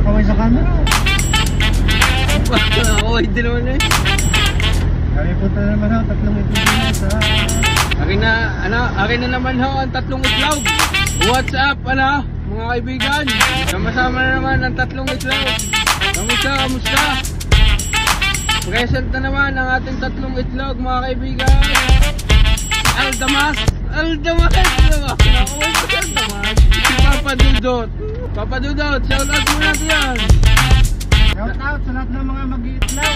nakakaway sa camera. Nakakaway din naman eh. Kami punta naman ho, tatlong itlog sa... Akin na naman ho ang tatlong itlog. What's up mga kaibigan? Sama-sama na naman ang tatlong itlog. Kamusta? Present na naman ang ating tatlong itlog mga kaibigan. Aldamas. Nakakaway ko si Aldamas. Si Papa Dudot, shout out mo natin yan. Shout out sa lahat ng mga mag-iitlog.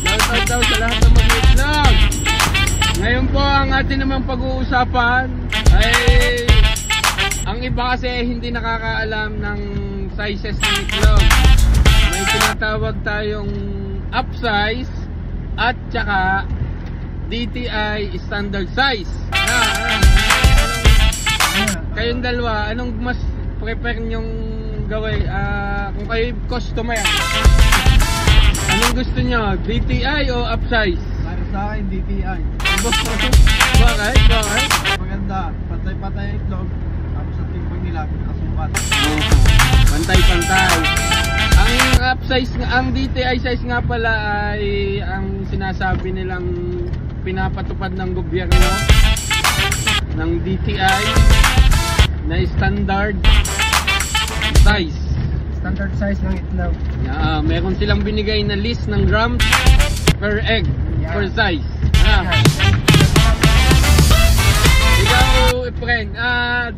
Shout out daw sa lahat ng mag-iitlog. Ngayon po ang atin namang pag-uusapan ay ang iba kasi hindi nakakaalam ng sizes ng itlog. May tinatawag tayong upsize at saka DTI standard size. Kayong dalawa, anong mas prefer nyong gawin? Kung kayo customer, anong gusto nyo? DTI o upsize? Para sa akin, DTI. Bakit? Maganda, pantay-pantay ang itlog. Tapos ang timbang nila, pinakasukat. Pantay-pantay. Ang upsize, ang DTI size nga pala ay ang sinasabi nilang pinapatupad ng gobyerno ng DTI na standard size. Standard size ng itlog. Meron silang binigay na list ng grams per egg, per size. Ikaw, friend,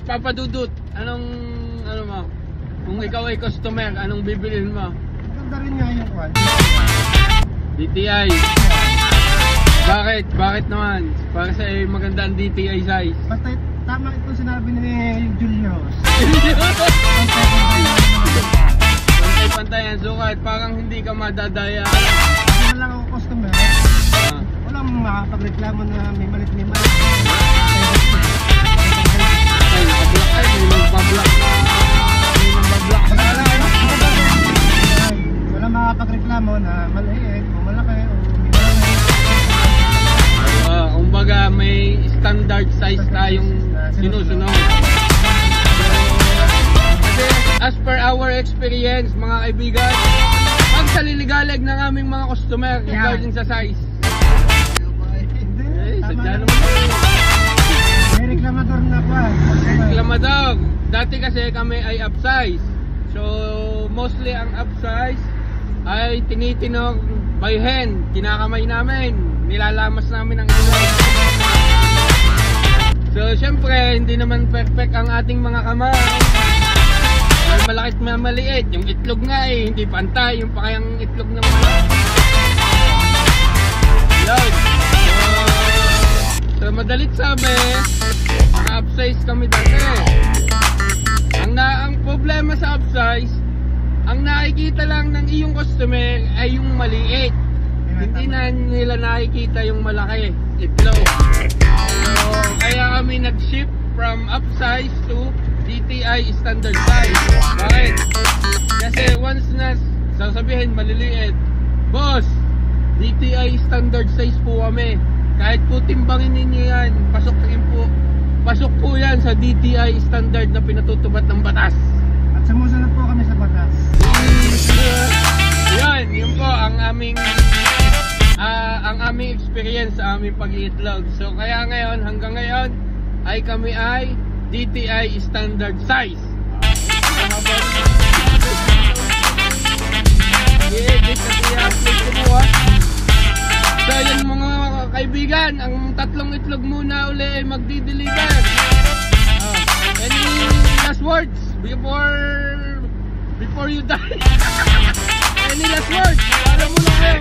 Papa Dudut, ano mo? Kung ikaw ay customer, anong bibilhin mo? Maganda rin nga yung kwan. DTI. Bakit naman? Para sa maganda ang DTI size. Basta tama ito sinabi ni Julius. Pantay-pantay ang sukat, parang hindi ka madadaya. Kasi lang ako customer. Walang makapagreklamo na may malit. Ay, nakablock ay, may magbablock na. Walang makapagreklamo na maliit o malaki o kumbaga may standard size tayong sinusunod. Kasi as per our experience mga kaibigan, pag saliligalig ng aming mga customer regarding sa size. Sadya naman. May reklamador na pa. Reklamador. Dati kasi kami ay upsize. So mostly ang upsize ay tinitinok by hand. Kinakamay namin. Nilalamas namin ang itlog. So syempre hindi naman perfect ang ating mga kamay. May malakit may maliit. Yung itlog nga hindi pantay. Yung pakayang itlog ng malaki. Yun. So madalit sabi, upsize kami dati. Ang problema sa upsize, ang nakikita lang ng iyong customer ay yung maliit. Hindi na nila nakikita yung malaki itlog. So kaya kami nag-shift from upsize to DTI standard size. Bakit? Kasi once na sasabihin maliliit, boss, DTI standard size po kami. Kahit po timbangin ninyo yan, pasok po yan sa DTI standard na pinatutupad ng batas. At sumusunod po kami sa batas. Yun po ang aming experience sa aming pag-iitlog. So kaya ngayon, hanggang ngayon ay kami ay DTI standard size. So yan mga kaibigan, ang tatlong itlog muna uli ay magdi-deliver. Any last words before you die? Any last words? Alam mo na kayo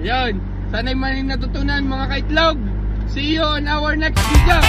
Yun, sana'y maning natutunan mga kaitlog. See you on our next video.